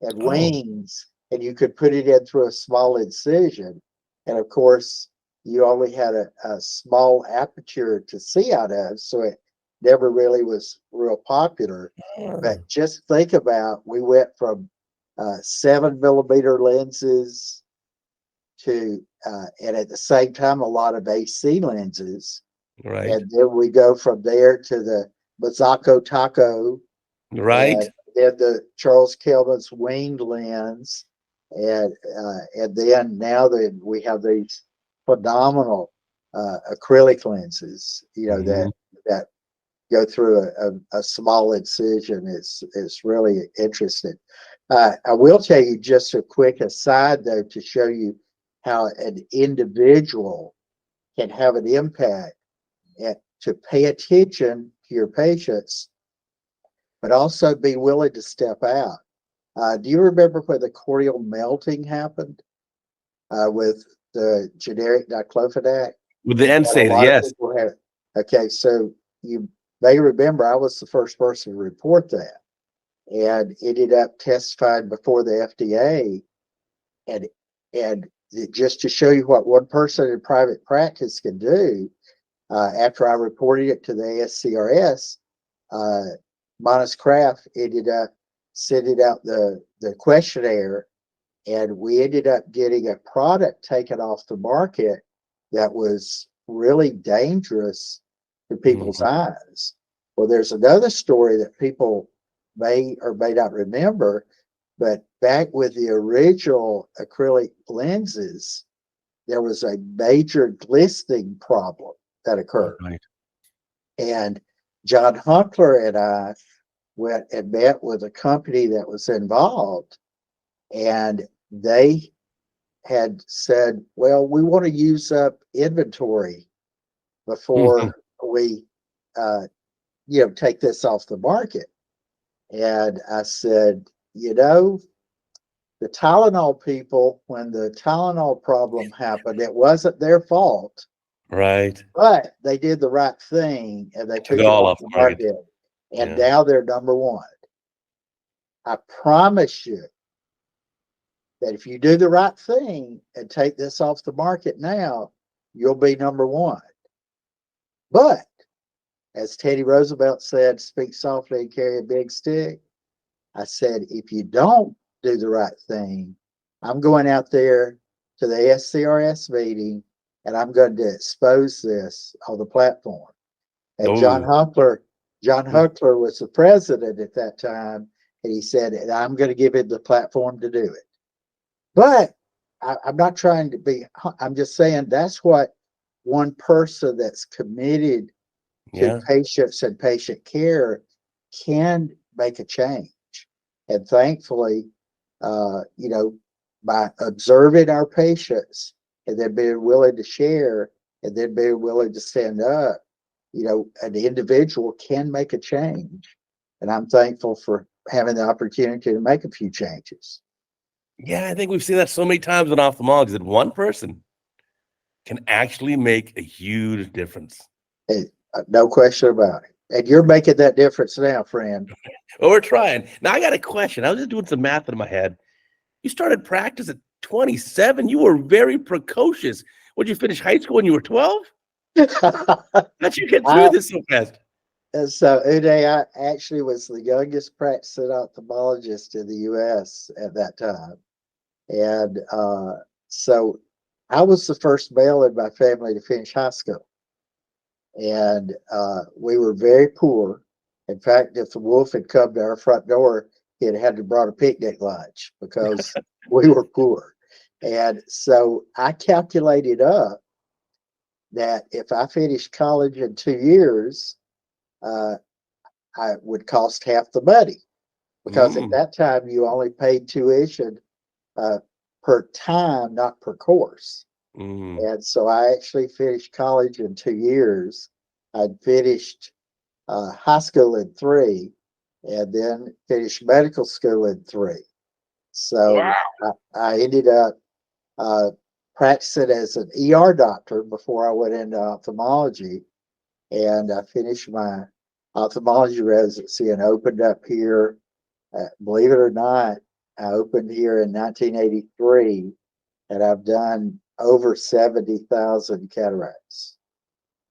and Oh, wings, and you could put it in through a small incision. And of course, you only had a small aperture to see out of, so it never really was real popular. oh, But just think about, we went from 7 millimeter lenses to, and at the same time, a lot of AC lenses. right. And then we go from there to the Mazzacco Taco, Right. and then the Charles Kelvin's winged lens, and then now that we have these phenomenal acrylic lenses, Mhm. that go through a small incision. It's really interesting. I will tell you just a quick aside though to show you how an individual can have an impact to pay attention to your patients, but also be willing to step out. Do you remember when the corneal melting happened with the generic diclofenac? With the And a NSAIDs, lot of yes. people had. Okay, so you may remember I was the first person to report that, and ended up testifying before the FDA, and just to show you what one person in private practice can do. After I reported it to the ASCRS, Monis Kraft ended up sending out the questionnaire, and we ended up getting a product taken off the market that was really dangerous to people's Mhm. eyes. Well, there's another story that people may or may not remember, but back with the original acrylic lenses, there was a major glistening problem that occurred. Right. And John Hunkler and I went and met with a company that was involved, and they had said, well, we want to use up inventory Mhm. before we, take this off the market. And I said, the Tylenol people, when the Tylenol problem happened, it wasn't their fault, Right. but they did the right thing and they Took took it it all off off the the market. market. And Yeah. now they're number one. I promise you that if you do the right thing and take this off the market now, you'll be number one. But as Teddy Roosevelt said, speak softly and carry a big stick. I said, if you don't do the right thing, I'm going out there to the SCRS meeting and I'm going to expose this on the platform. And Oh. John Huckler was the president at that time, and he said, I'm going to give him the platform to do it. But I'm not trying to be, I'm just saying that's what one person that's committed to Yeah. patients and patient care can make a change. And thankfully, by observing our patients and then being willing to share and then being willing to stand up, an individual can make a change. And I'm thankful for having the opportunity to make a few changes. Yeah, I think we've seen that so many times in ophthalmology that one person can actually make a huge difference. No question about it. And you're making that difference now, friend. Well, we're trying. Now, I got a question. I was just doing some math in my head. You started practice at 27? You were very precocious. Would you finish high school when you were 12? How'd you get through I, this so fast? and so Uday, I actually was the youngest practicing ophthalmologist in the U.S. at that time. And so I was the first male in my family to finish high school. And we were very poor. In fact, if the wolf had come to our front door, he'd had to brought a picnic lunch because we were poor. And so I calculated up that if I finished college in 2 years, uh, I would cost half the money because at Mm, that time you only paid tuition uh, per time, not per course. mm. And so I actually finished college in 2 years. I'd finished high school in 3 and then finished medical school in 3. So Wow. I ended up practicing as an ER doctor before I went into ophthalmology. And I finished my ophthalmology residency and opened up here. Believe it or not, I opened here in 1983 and I've done over 70,000 cataracts.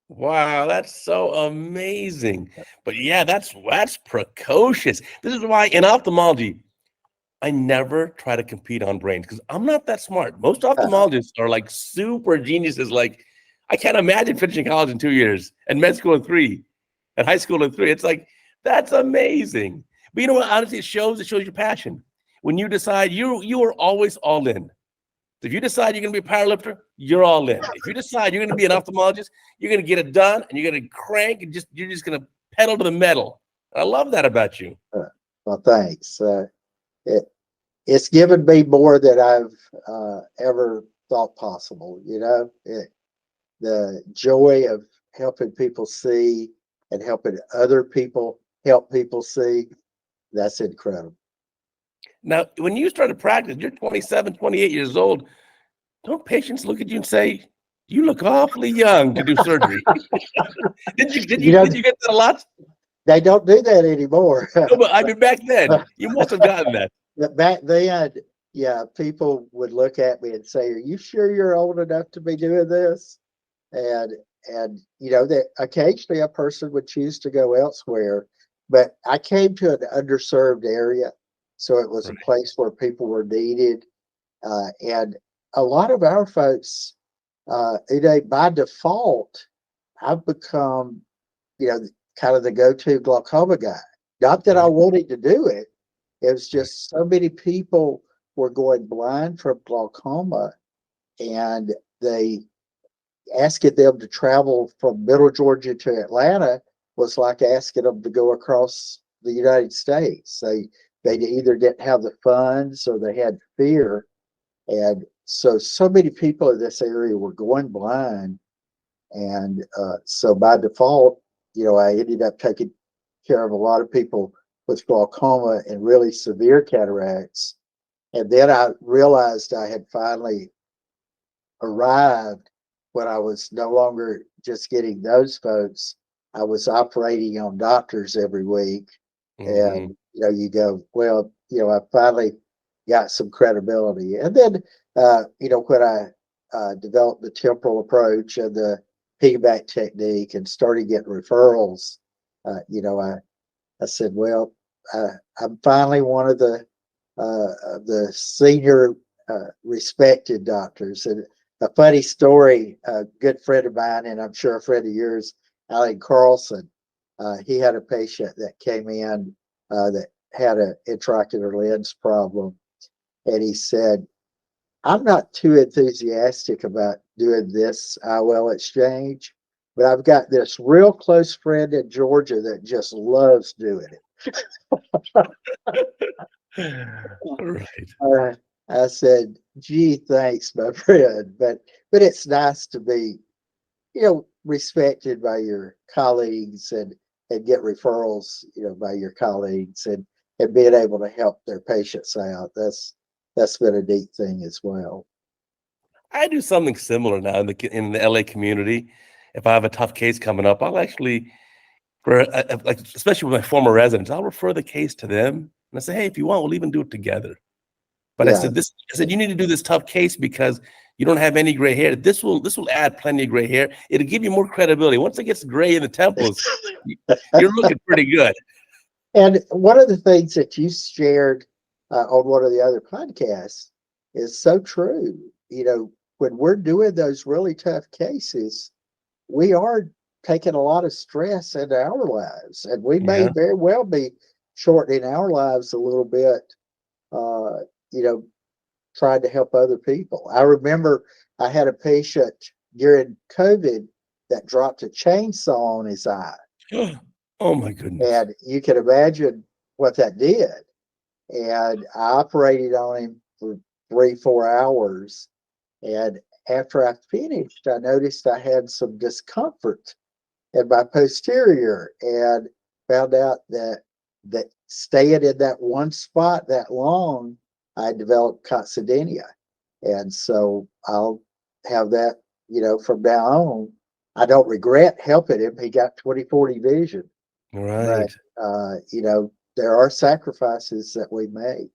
Wow, that's so amazing. But yeah, that's precocious. This is why in ophthalmology, I never try to compete on brains because I'm not that smart. Most ophthalmologists are like super geniuses. Like, I can't imagine finishing college in 2 years and med school in 3 and high school in 3. It's like, that's amazing. But you know what? Honestly, it shows your passion. When you decide you are always all in. If you decide you're going to be a powerlifter, you're all in. If you decide you're going to be an ophthalmologist, you're going to get it done and you're going to crank and you're just going to pedal to the metal. I love that about you. Well, thanks. It, it's given me more than I've ever thought possible. The joy of helping people see and helping other people help people see, that's incredible. Now, when you started practice, you're 27, 28 years old. Don't patients look at you and say, "You look awfully young to do surgery"? Did you did You you know, did you get that a lot? they don't do that anymore. No, but I mean back then, you must have gotten that. But back then, yeah, people would look at me and say, "Are you sure you're old enough to be doing this?" And that occasionally a person would choose to go elsewhere, but I came to an underserved area, so it was a Right. place where people were needed, and a lot of our folks, by default, I've become, you know, kind of the go-to glaucoma guy. Not that I Right. wanted to do it. It was Right. just so many people were going blind from glaucoma, and they asking them to travel from Middle Georgia to Atlanta was like asking them to go across the United States. They either didn't have the funds or they had fear, and so many people in this area were going blind, and so by default, I ended up taking care of a lot of people with glaucoma and really severe cataracts. And then I realized I had finally arrived when I was no longer just getting those folks. I was operating on doctors every week. Mhm. And, you go, well, I finally got some credibility. And then, when I developed the temporal approach and the piggyback technique and started getting referrals, I said, well, I'm finally one of the senior respected doctors. And a funny story, a good friend of mine, and I'm sure a friend of yours, Alan Carlson, he had a patient that came in that had an intraocular lens problem. And he said, I'm not too enthusiastic about doing this IOL exchange, but I've got this real close friend in Georgia that just loves doing it. Right. Uh, I said, "Gee, thanks, my friend." But it's nice to be, respected by your colleagues and get referrals, by your colleagues and being able to help their patients out. That's been a neat thing as well. I do something similar now in the LA community. If I have a tough case coming up, I'll actually like especially with my former residents, I'll refer the case to them and I say, "Hey, if you want, we'll even do it together." But Yeah. I said, you need to do this tough case because you don't have any gray hair. This will add plenty of gray hair. It'll give you more credibility. Once it gets gray in the temples, you're looking pretty good. And one of the things that you shared on one of the other podcasts is so true. You know, when we're doing those really tough cases, we are taking a lot of stress into our lives, and we may Yeah. very well be shortening our lives a little bit, you know, trying to help other people. I remember I had a patient during COVID that dropped a chainsaw on his eye. Oh my goodness. And you can imagine what that did. And I operated on him for 3-4 hours. And after I finished, I noticed I had some discomfort in my posterior and found out that staying in that one spot that long, I developed coccydynia. And so I'll have that, you know, from now on. I don't regret helping him. He got 20/40 vision. But Right. you know, there are sacrifices that we make.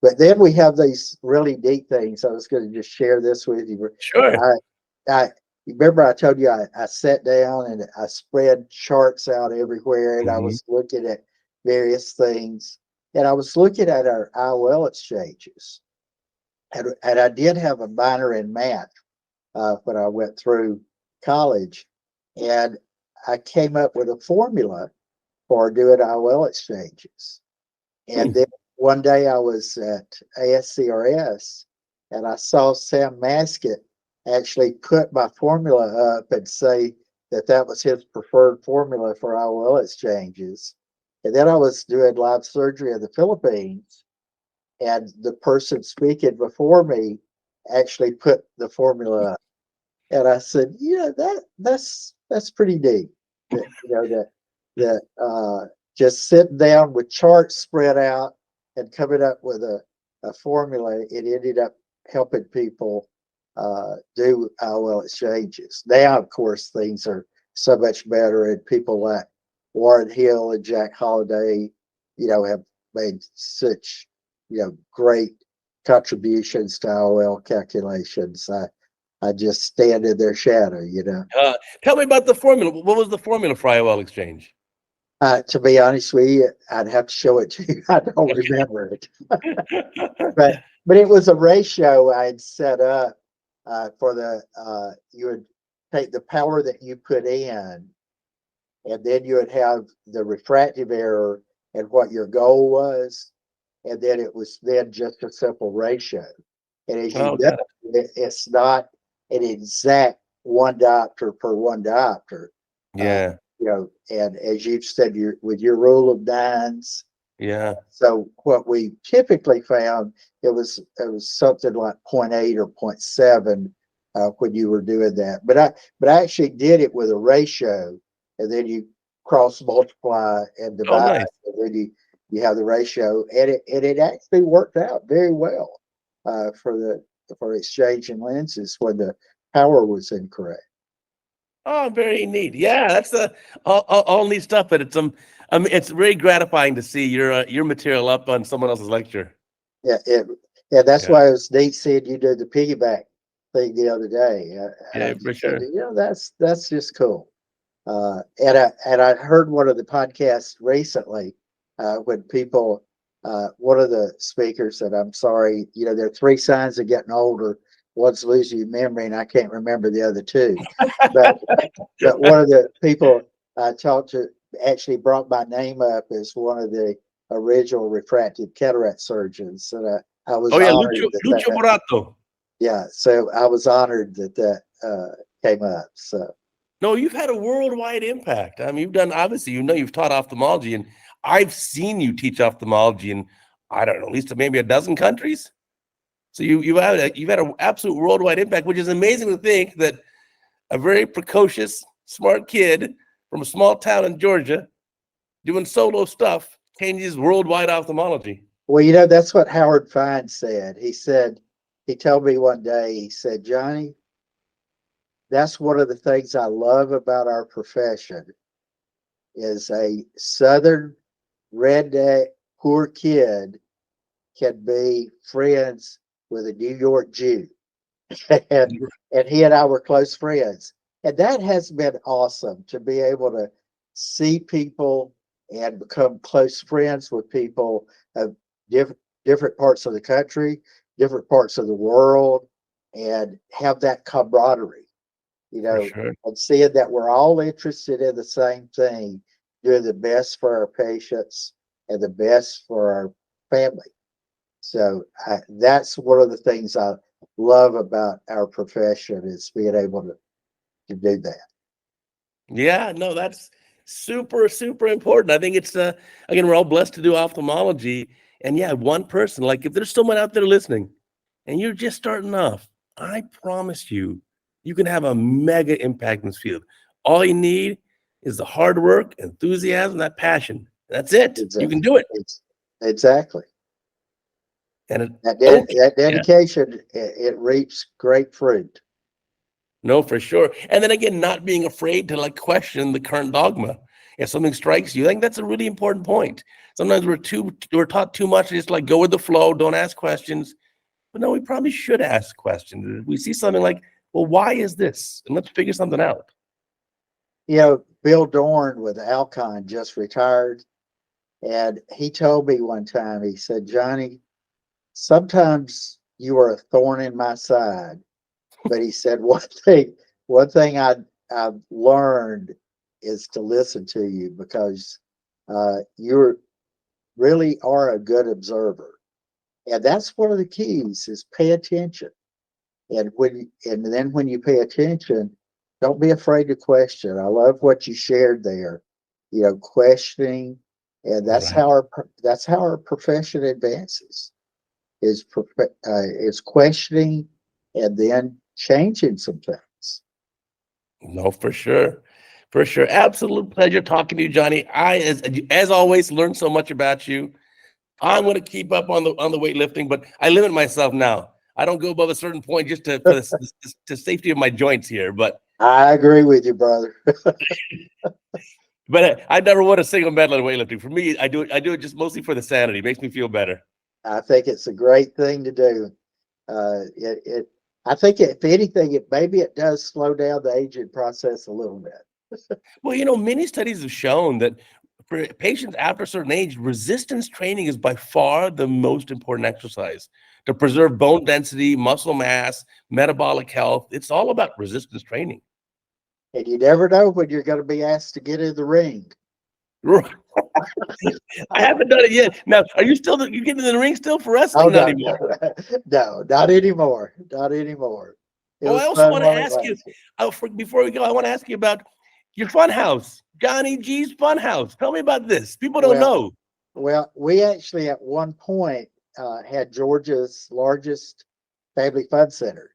But then we have these really neat things. I was going to just share this with you. Sure. I remember I told you I sat down and I spread charts out everywhere, and I Mhm. was looking at various things, and I was looking at our IOL exchanges, and I did have a minor in math when I went through college, and I came up with a formula for doing IOL exchanges. And Hmm. then one day I was at ASCRS and I saw Sam Maskett actually put my formula up and say that that was his preferred formula for IOL exchanges. And then I was doing live surgery in the Philippines, and the person speaking before me actually put the formula up. And I said, yeah, that's pretty neat. That, you know, that just sitting down with charts spread out and coming up with a formula, it ended up helping people do IOL exchanges. Now, of course, things are so much better, and people like Warren Hill and Jack Holliday, you know, have made such, you know, great contributions to IOL calculations. I just stand in their shadow, you know. Tell me about the formula. What was the formula for IOL exchange? To be honest with you, I'd have to show it to you. I don't remember it, but it was a ratio I had set up for the you would take the power that you put in, and then you would have the refractive error and what your goal was, and then it was then just a simple ratio. And as you Oh, know, got it. it's not an exact one diopter per one diopter. Uh, Yeah. you know, and as you've said, with your rule of nines. Yeah. So what we typically found, it was something like 0.8 or 0.7 when you were doing that. But I actually did it with a ratio, and then you cross multiply and Oh, divide, nice. and then you have the ratio, and it actually worked out very well for exchanging lenses when the power was incorrect. Oh, very neat. Yeah, that's the all neat stuff. But it's very gratifying to see your material up on someone else's lecture. Yeah, yeah, that's Yeah. why it was neat seeing you did the piggyback thing the other day. And I Yeah, for just said, sure. you know, that's just cool. And I heard one of the podcasts recently when people, one of the speakers said, "I'm sorry, you know, there are three signs of getting older. One's losing your memory, and I can't remember the other two." But but one of the people I talked to actually brought my name up as one of the original refractive cataract surgeons, and I was Oh yeah, honored Lucio Morato. yeah, so I was honored that came up. So No, you've had a worldwide impact. I mean, you've done obviously, you've taught ophthalmology, and I've seen you teach ophthalmology in, I don't know, at least maybe a dozen countries. So you've had an absolute worldwide impact, which is amazing to think that a very precocious, smart kid from a small town in Georgia doing solo stuff changes worldwide ophthalmology. well, you know, that's what Howard Fine said. He told me one day, he said, Johnny, that's one of the things I love about our profession is a Southern redneck poor kid can be friends with a New York Jew. and, and he and I were close friends. And that has been awesome to be able to see people and become close friends with people of different parts of the country, different parts of the world, and have that camaraderie, For sure. and seeing that we're all interested in the same thing, doing the best for our patients and the best for our family. So that's one of the things I love about our profession is being able to do that. Yeah, no, that's super, super important. I think it's again, we're all blessed to do ophthalmology. And yeah, one person, like if there's someone out there listening and you're just starting off, I promise you, you can have a mega impact in this field. All you need is the hard work, enthusiasm, that passion. That's it. You Exactly. can do it. Exactly. And okay, That yeah. dedication, it reaps great fruit. No, for sure. And then again, not being afraid to like question the current dogma. If something strikes you, I think that's a really important point. Sometimes we're taught too much to just like go with the flow, don't ask questions. But no, we probably should ask questions. If we see something like, well, why is this? And let's figure something out. Bill Dorn with Alcon just retired, and he told me one time, he said, Johnny, sometimes you are a thorn in my side. But he said one thing I've learned is to listen to you because you really are a good observer, and that's one of the keys is pay attention. And then when you pay attention, don't be afraid to question. I love what you shared there. Questioning, and Right. that's how our profession advances is questioning and then changing some things. No, for sure. For sure. Absolute pleasure talking to you, Johnny. As always, learned so much about you. I'm going to keep up on the weightlifting, but I limit myself now. I don't go above a certain point just for the safety of my joints here. I agree with you, brother. But I never won a single medal in weightlifting. For me, I do it just mostly for the sanity. It makes me feel better. I think it's a great thing to do. It I think if anything, it does slow down the aging process a little bit. Well, many studies have shown that for patients after a certain age, resistance training is by far the most important exercise to preserve bone density, muscle mass, metabolic health. It's all about resistance training. And you never know when you're going to be asked to get in the ring. I haven't done it yet. Now, are you getting in the ring still for Oh wrestling? Not no, anymore. no, no, not anymore. Not anymore. It Oh, I was also fun want to while it ask you, lasted. before we go, I want to ask you about your fun house, Johnny G's fun house. Tell me about this. People don't Well, know. we actually at one point had Georgia's largest family fun center,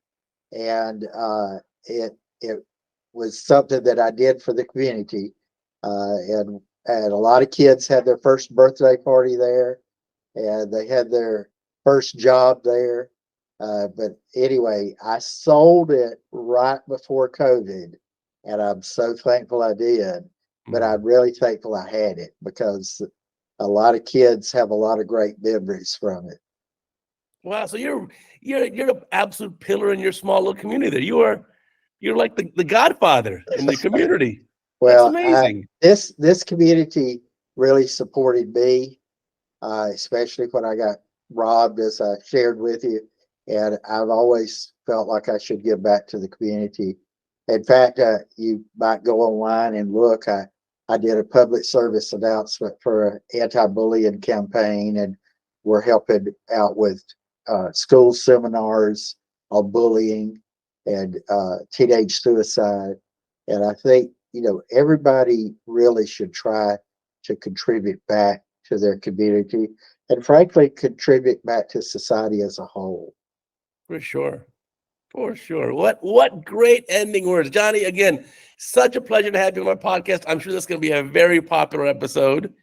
and it was something that I did for the community, and a lot of kids had their first birthday party there, and they had their first job there. But anyway, I sold it right before COVID, and I'm so thankful I did. But Mm. I'm really thankful I had it because a lot of kids have a lot of great memories from it. Wow, so you're an absolute pillar in your small little community there. You're like the godfather in the community. That's Well, amazing. this community really supported me, especially when I got robbed, as I shared with you. And I've always felt like I should give back to the community. In fact, you might go online and look. I did a public service announcement for an anti-bullying campaign, and we're helping out with school seminars on bullying and teenage suicide. And I think, everybody really should try to contribute back to their community and frankly contribute back to society as a whole. For sure. For sure. What great ending words. Johnny, again, such a pleasure to have you on my podcast. I'm sure this is going to be a very popular episode.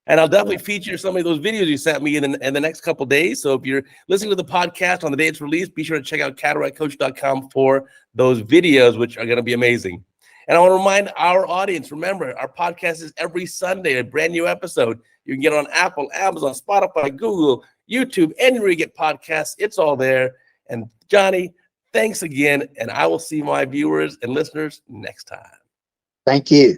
And I'll definitely Right. feature some of those videos you sent me in the next couple of days. So if you're listening to the podcast on the day it's released, be sure to check out CataractCoach.com for those videos, which are going to be amazing. And I want to remind our audience, remember, our podcast is every Sunday, a brand new episode. You can get it on Apple, Amazon, Spotify, Google, YouTube, anywhere you get podcasts. It's all there. And Johnny, thanks again. And I will see my viewers and listeners next time. Thank you.